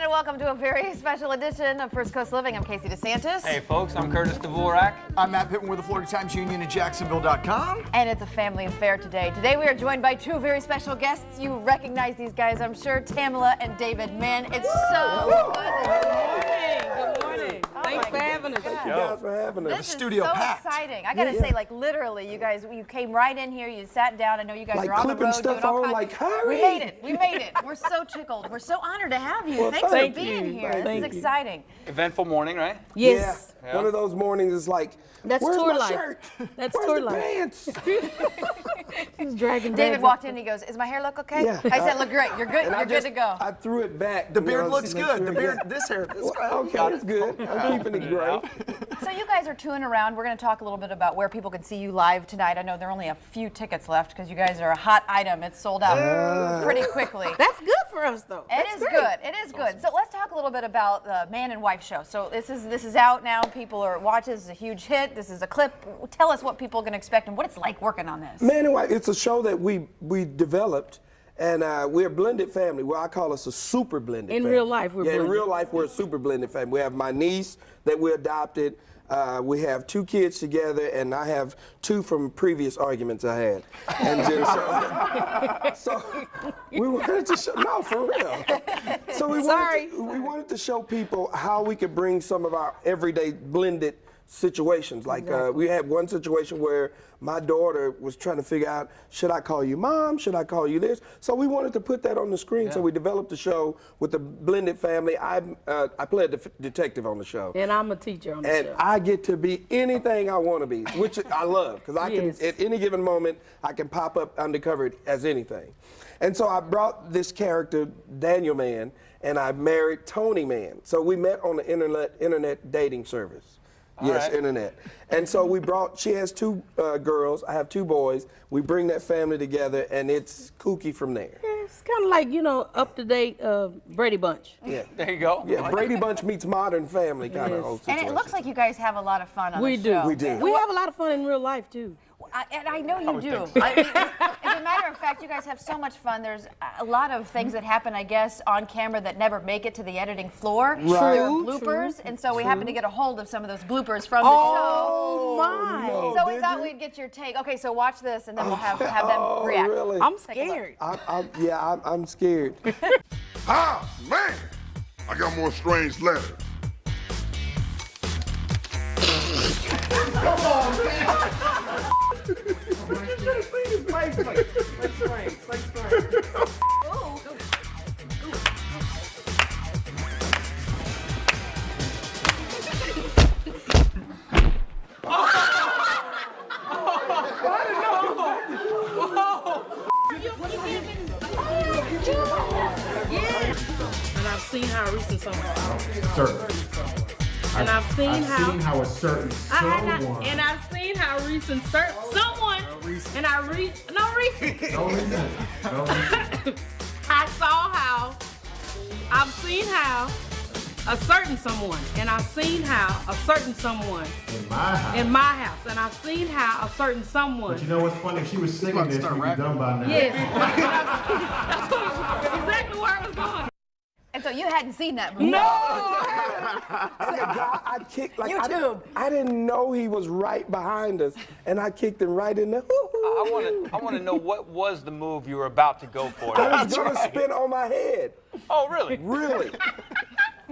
and welcome to a very special edition of First Coast Living. I'm Casey DeSantis. Hey folks, I'm Curtis Dvorak. I'm Matt Pittman with the Florida Times Union at Jacksonville.com. And it's a family affair today. Today we are joined by two very special guests. You recognize these guys, I'm sure, Tamela and David Mann. It's so good. Good morning. Thanks for having us. Thank you guys for having us. This The studio is so packed. exciting. I gotta say, like literally, you guys, you came right in here, you sat down. I know you guys Like are on the clipping road stuff doing all on, kinds. like, hurry. We made it. We made it. We're so tickled. We're so honored to have you. Well, Thanks for thank being you. here. Thank This is you. exciting. Eventful morning, right? Yes. Yeah. One of those mornings is like, That's where's tour my life. shirt? That's Where's tour the life. pants? He's dragging David bags walked up. in and he goes, "Is my hair look okay?" Yeah. I said, "Look great. You're good. And You're good to go." I threw it back. The you beard know, looks to make good. sure The it beard, got- this hair. This Okay, that's good. I'm keeping it great. So you guys are touring around. We're going to talk a little bit about where people can see you live tonight. I know there are only a few tickets left because you guys are a hot item. It's sold out pretty quickly. That's good for us, though. It is good. It is good. So let's talk a little bit about the Man and Wife show. So this is out now. People are watching. This is a huge hit. This is a clip. Tell us what people can expect and what it's like working on this. Man and Wife, it's a show that we developed, and we're a blended family. Well, I call us a super blended In family. real life, we're in blended. real life, we're a super blended family. We have my niece that we adopted. We have 2 kids together, and I have 2 from previous arguments I had. And then, so we wanted to show, no, for real. So we wanted to show people how we could bring some of our everyday blended situations. Like we had one situation where my daughter was trying to figure out, should I call you mom? Should I call you this? So we wanted to put that on the screen. So we developed a show with the blended family. I play a detective on the show. And I'm a teacher on the And show. I get to be anything I want to be, which I love, because I can, Yes. at any given moment, I can pop up undercover as anything. And so I brought this character, Daniel Mann, and I married Tony Mann. So we met on the internet dating service. Yes, right. internet. And so we brought, she has 2 girls, I have 2 boys. We bring that family together, and it's kooky from there. It's kind of like, up-to-date Brady Bunch. Yeah. There you go. Yeah, Brady Bunch meets Modern Family kind of whole And situation. it looks like you guys have a lot of fun on We the do. show. We do. We have a lot of fun in real life, too. And I know you do. I mean, as a matter of fact, you guys have so much fun. There's a lot of things that happen, I guess, on camera that never make it to the editing floor. Right. There are True, bloopers, and so we happened to get a hold of some of those bloopers from Oh, the my. no. show. So we did thought you? we'd get your take. Okay, so watch this, and then we'll have them react. Really? I'm Take a look. scared. I'm scared. Ah, man! I got more strange letters. And I've seen how recent someone. Certain. And I've seen how a certain someone. and I've seen how recent someone. And I recent. No reason. No reason. I saw how. I've seen how a certain someone, and I've seen how a certain someone In my house. in my house, and I've seen how a certain someone. But you know what's funny? If she was singing this, we'd be done by now. Yes. That's exactly where I was going. And so you hadn't seen that movie. I kicked like YouTube. I didn't know he was right behind us, and I kicked him right in the. I want to know what was the move you were about to go for. I was gonna spin on my head. Oh, really? Really?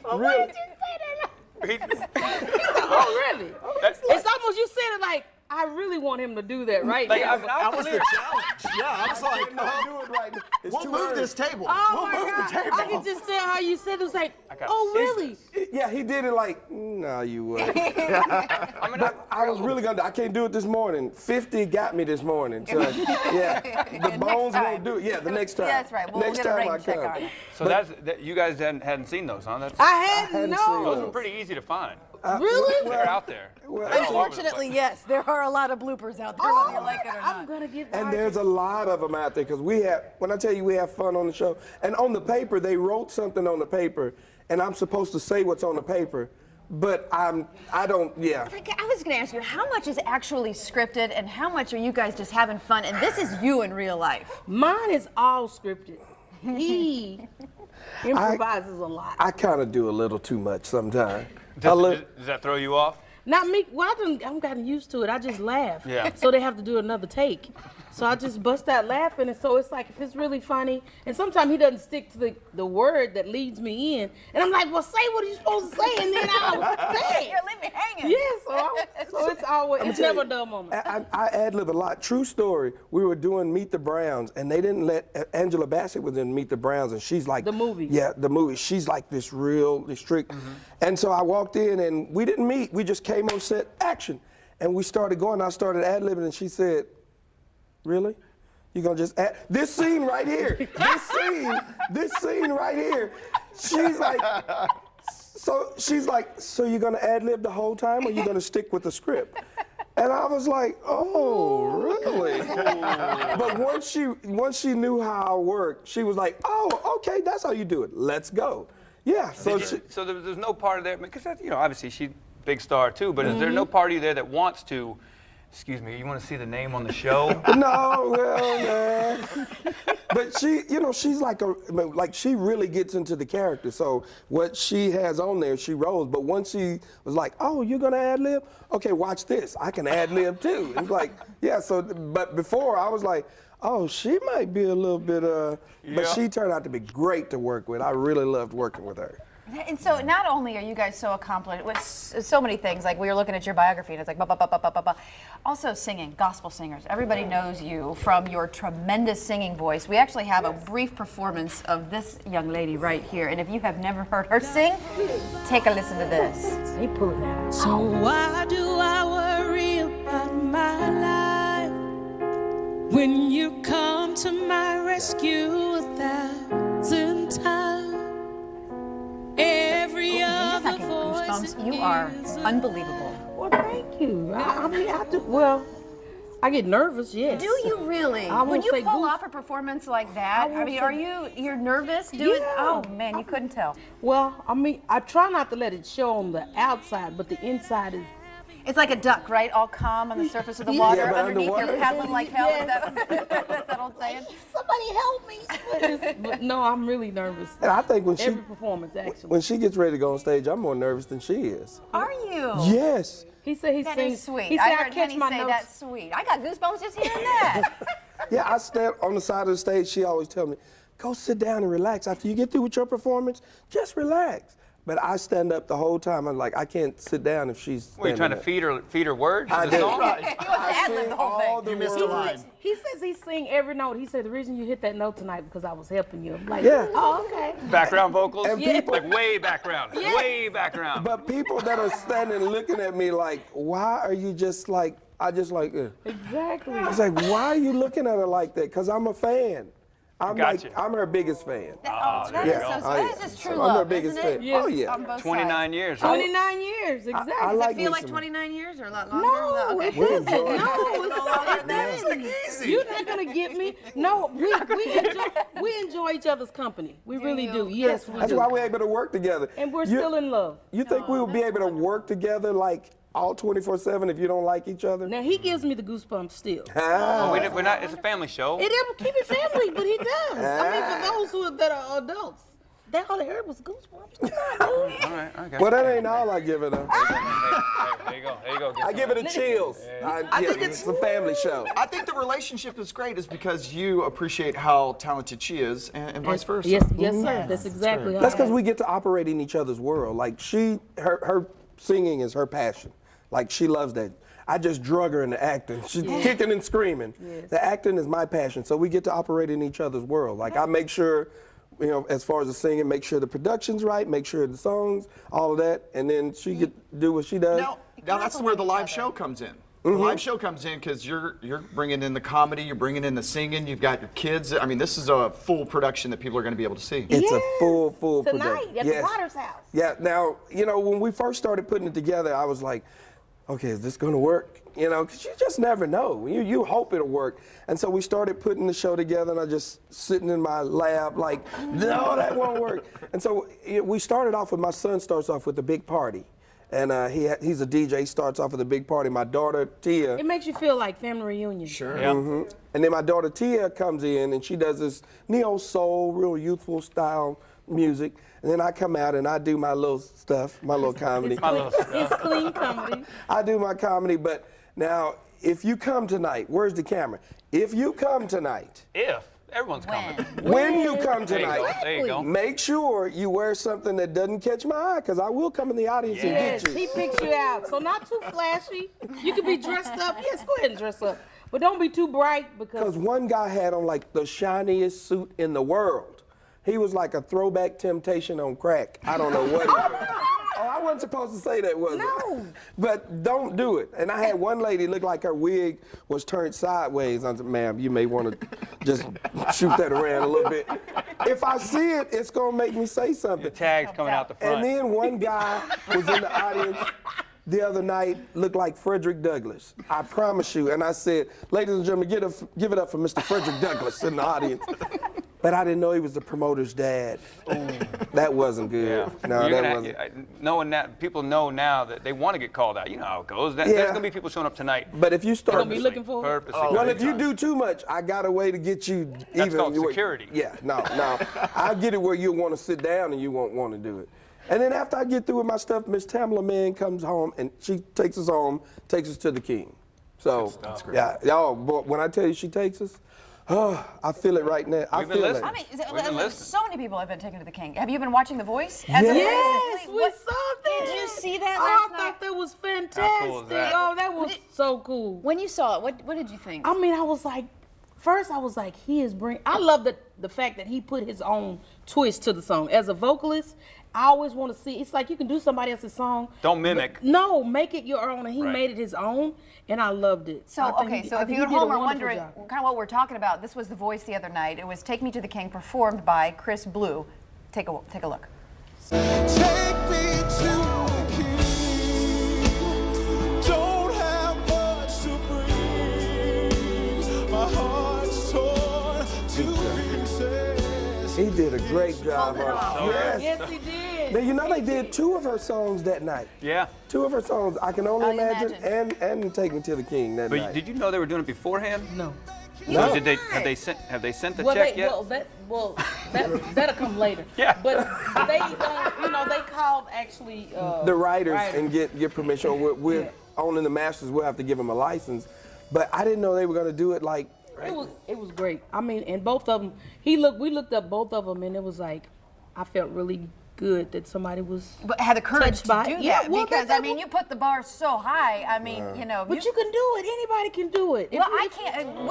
Why did Really? you say that? Oh, really? That's It's almost you said it like I really want him to do that right like, now. That was the challenge. Yeah, I was like, Do it right now. It's we'll too move early. this table. Oh We'll my move God! the table. I can just tell how you said it was like, got oh really? Yeah, he did it like, no, you wouldn't. I mean, But I was really gonna. I can't do it this morning. 50 got me this morning. So yeah, the bones time. won't do it. Yeah, the next time. Yeah, that's right. We'll next get a time rain I check come. on it. so that you guys hadn't seen those, huh? That's, I hadn't had seen those no. are pretty easy to find. Really? They're out there. well, They're all over the Unfortunately, place. yes, there are a lot of bloopers out there, whether you like it or I'm not. gonna get. And there's a lot of them out there because we have. When I tell you we have fun on the show, and on the paper they wrote something on the paper, and I'm supposed to say what's on the paper, but I don't. Yeah. I was going to ask you, how much is actually scripted and how much are you guys just having fun? And this is you in real life. Mine is all scripted. He Improvises a lot. I kind of do a little too much sometimes. Does that throw you off? Not me. Well, I'm gotten used to it. I just laugh. Yeah. So they have to do another take. So I just bust out laughing, and so it's like if it's really funny, and sometimes he doesn't stick to the word that leads me in, and I'm like, well, say what you're supposed to say, and then I'll say it. You're leaving me hanging. Yeah, so it's always, it's never a dull moment. I ad-lib a lot. True story. We were doing Meet the Browns, and they didn't let Angela Bassett was in Meet the Browns, and she's like The movie. Yeah, the movie. She's like this real strict. And so I walked in, and we didn't meet. We just came on set, action, and we started going. I started ad-libbing, and she said, "Really? You gonna just add this scene right here? This scene right here?" She's like, so you're gonna ad-lib the whole time, or you gonna stick with the script? And I was like, oh, really? But once she knew how I worked, she was like, oh, okay, that's how you do it. Let's go. Yeah. So there's no part of there, because obviously she's a big star too. But is there no part of you there that wants to? Excuse me, you want to see the name on the show? No, well, man. But she's like she really gets into the character. So what she has on there, she rolls. But once she was like, oh, you're gonna ad-lib? Okay, watch this. I can ad-lib too. It's like, yeah, but before I was like, oh, she might be a little bit, but she turned out to be great to work with. I really loved working with her. And so not only are you guys so accomplished with so many things, like we were looking at your biography and it's like, ba, ba, ba, ba, ba, ba, ba. Also singing, gospel singers. Everybody knows you from your tremendous singing voice. We actually have a brief performance of this young lady right here. And if you have never heard her sing, take a listen to this. They pulling that out. So why do I worry about my life when you come to my rescue 1,000 times? Every other voice you are unbelievable. Well, thank you. I mean, I do. Well, I get nervous. Yes. Do you really? When you pull off a performance like that, I mean, you're nervous doing? Yeah. Oh man, you couldn't tell. Well, I mean, I try not to let it show on the outside, but the inside is. It's like a duck, right? All calm on the surface of the water. Yeah, but underneath underwater. you're paddling like hell. Yes. That's that old saying? Somebody help me. But no, I'm really nervous. And I think Every performance, actually. when she gets ready to go on stage, I'm more nervous than she is. Are you? Yes. He said he That sings. is sweet. He said I heard catch Henny my say notes. that's sweet. I got goosebumps just hearing that. Yeah, I stand on the side of the stage. She always tell me, go sit down and relax. After you get through with your performance, just relax. But I stand up the whole time. I'm like, I can't sit down if she's standing Were you trying to up. feed her words? I to the do. song? He wants to ad-lib the whole thing. You missed a line. He says he sing every note. He said the reason you hit that note tonight because I was helping you. I'm like, Yeah. oh, okay. Background vocals? And people- Like way background. Way background. But people that are standing looking at me like, why are you just like, I just like, Exactly. It's like, why are you looking at her like that? Because I'm a fan. Gotcha. I'm her biggest fan. That is so sweet. That is just true I'm love, her biggest isn't it? fan. Yes. Oh, yeah. On both 29 sides. years. Right? 29 years, exactly. I Does like it feel me like some- 29 years or a lot longer? No, Okay. it We doesn't. enjoy it. No, you're not gonna get me. No, we enjoy each other's company. We really do. Yes, we That's do. why we're able to work together. And we're still in love. You think we would be able to work together like all 24/7 if you don't like each other? Now he gives me the goosebumps still. Ah. We're not. It's a family show. It ever keep it family, but he does. I mean, for those that are adults, that all they heard was goosebumps. Come on, dude. All right. Okay. Well, that ain't all I give it up. There you go. There you go. I give it a chills. It's a family show. I think the relationship is great is because you appreciate how talented she is and vice versa. Yes, sir. That's exactly how. That's because we get to operate in each other's world. Like her singing is her passion. Like she loves that. I just drug her into acting. She's kicking and screaming. Yes. The acting is my passion. So we get to operate in each other's world. Like I make sure, as far as the singing, make sure the production's right, make sure the songs, all of that, and then she get do what she does. Now that's where the live show comes in. The live show comes in because you're bringing in the comedy, you're bringing in the singing, you've got your kids. I mean, this is a full production that people are going to be able to see. It's a full Tonight production. at the Potter's house. Yeah. Now, when we first started putting it together, I was like, okay, is this going to work? Because you just never know. You hope it'll work. And so we started putting the show together, and I just sitting in my lab like, no, that won't work. And so we started off with, my son starts off with a big party. And he's a DJ. He starts off with a big party. My daughter, Tia. It makes you feel like family reunion. Sure. Yeah. And then my daughter, Tia, comes in, and she does this neo-soul, real youthful style music, and then I come out and I do my little stuff, my little comedy. It's clean comedy. I do my comedy, but now, if you come tonight, where's the camera? If you come tonight, Everyone's coming. when you come There you go. tonight, There you go. make sure you wear something that doesn't catch my eye, because I will come in the audience and Yes, get you. he picks you out. So not too flashy. You can be dressed up. Yes, go ahead and dress up. But don't be too bright Because one guy had on like the shiniest suit in the world. He was like a throwback Temptation on crack. I don't know what he was. Oh, I wasn't supposed to say that, was No. But don't do it. And I had one lady look like her wig was turned sideways. I said, ma'am, you may want to just shoot that around a little bit. If I see it, it's going to make me say something. Your tag's coming out the front. And then one guy was in the audience the other night, looked like Frederick Douglass. I promise you. And I said, ladies and gentlemen, give it up for Mr. Frederick Douglass in the audience. But I didn't know he was the promoter's dad. That wasn't good. No, You're that gonna- wasn't. knowing that, people know now that they want to get called out. You know how it goes. There's Yeah. going to be people showing up tonight. But if you start, gonna be looking for it? Purposely. well, if you do too much, I got a way to get you That's even. called security. Yeah, no. I'll get it where you'll want to sit down and you won't want to do it. And then after I get through with my stuff, Miss Tamela Mann comes home and she takes us home, takes us to the King. So, yeah, y'all, boy, when I tell you she takes us, oh, I feel it right now. I We've been feel listening. I mean, We've been listening. so many people have been taken to the King. Have you been watching The Voice? Yes, we saw that. Did you see that Oh, last I night? thought that was fantastic. How cool is that? Oh, that was so cool. When you saw it, what did you think? I mean, I was like, he is bringing. I love the fact that he put his own twist to the song. As a vocalist, I always want to see. It's like you can do somebody else's song. Don't mimic. No, make it your own, and he Right. made it his own, and I loved it. So, I think okay, he- so I if think you he at did a home are wonderful wondering job. kind of what we're talking about, this was The Voice the other night. It was Take Me to the King, performed by Chris Blue. Take a look. Take me to the King. Don't have much to bring. My heart's torn to pieces. He did a great job on it. Yes. Yes, he did. Now, you know they did 2 of her songs that night. Yeah. 2 of her songs, I Can Only Oh, Imagine, Imagine. and Take Me to the King that But night. did you know they were doing it beforehand? No. No. So have they sent the Well, check yet? that'll come later. Yeah. But they don't. They called actually The writers and get permission. We're owning the masters. We'll have to give them a license. But I didn't know they were going to do it like. It was great. I mean, and both of them. We looked up both of them, and it was like, I felt really good that somebody was. But had the courage Touched by to it. do Yeah, that well, because that I mean, you put the bar so high. I mean, you know. But you can do it. Anybody can do it. Well, I can't. Well,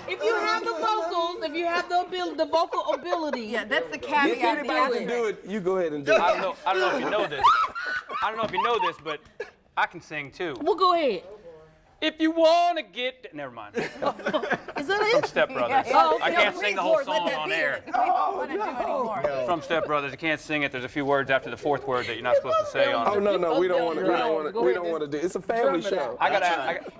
if you have the vocals, if you have the vocal ability, Yeah, that's the If caveat. anybody can do it, you go ahead and do it. I don't know if you know this. I don't know if you know this, but I can sing too. Well, go ahead. If you want to get, never mind. Is that From it? Step Brothers. Oh, I no, can't please, sing the whole Lord, let song that on be air. it. We don't want to do anymore. From Step Brothers, you can't sing it. There's a few words after the 4th word that you're not supposed to say on Oh it. no, we don't want to. We don't want to. Go We ahead, don't want to do. It's a family show. I got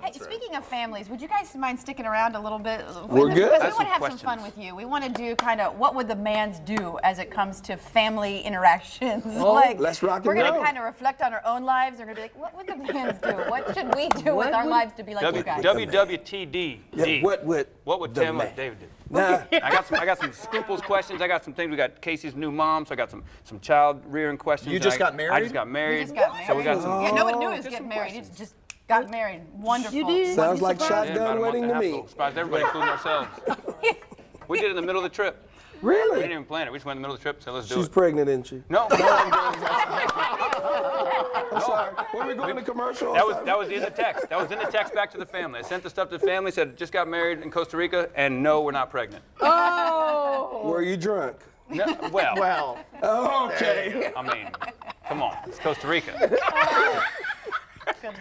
Hey, speaking of families, would you guys mind sticking around a little bit? We're good. Because we That's want to some have questions. some fun with you. We want to do kind of what would the mans do as it comes to family interactions. let's rock and We're going to roll. kind of reflect on our own lives. We're going to be like, what would the mans do? What should we do with our lives to be like you guys? WWTD. Yeah, what would the Tamela man- David do? Nah. I got some scruples questions. I got some things. We got Casey's new mom, so I got some child rearing questions. You and just I got married? I just got married. Just got married. So we got some. Yeah, no one knew he was just getting some married. He questions. just got married. Wonderful. You did? Sounds like Yeah, about shotgun a month wedding and a to half me. ago. Surprised everybody, including ourselves. We did it in the middle of the trip. We Really? didn't even plan it. We just went in the middle of the trip, so let's do She's it. pregnant, isn't she? No, I'm sorry. When we going to commercial? that was in the text. That was in the text back to the family. I sent the stuff to the family, said just got married in Costa Rica, and no, we're not pregnant. Oh. Were you drunk? No, well, Okay. I mean, come on, it's Costa Rica.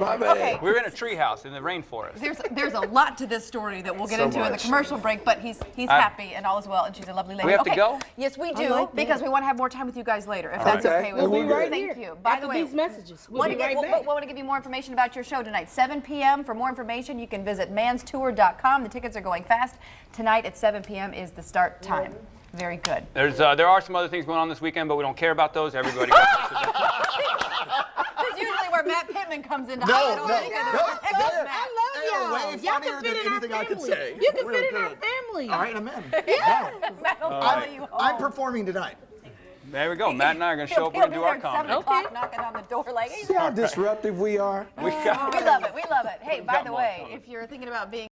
My bad. We were in a treehouse in the rainforest. There's a lot to this story that we'll get So into in the much. commercial break, but he's happy and all is well, and she's a lovely lady. We have to Okay. go? Yes, we do, like that. because we want to have more time with you guys later, if that's Okay. okay with We'll you. be right Thank here you. By after the way, these messages. We'll want be to get, right back. we want to give you more information about your show tonight. 7 p.m. For more information, you can visit manstour.com. The tickets are going fast. Tonight at 7 p.m. is the start time. Very good. There are some other things going on this weekend, but we don't care about those. Everybody. Because usually we're Matt Pittman comes into No, Hollywood. no, You're gonna no, pick they're- up I Matt. love They are y'all. way Y'all funnier can than fit in our anything I could family. say. You can Real fit in our good. family. All right, I'm in. Yeah. Matt will follow you home. I'm performing tonight. There we go. Matt and I are going to show up He'll and be do there our at 7 comedy. o'clock knocking on the door like, hey, See how disruptive we are? We got we love it. We love it. Hey, by got the more way, coming. if you're thinking about being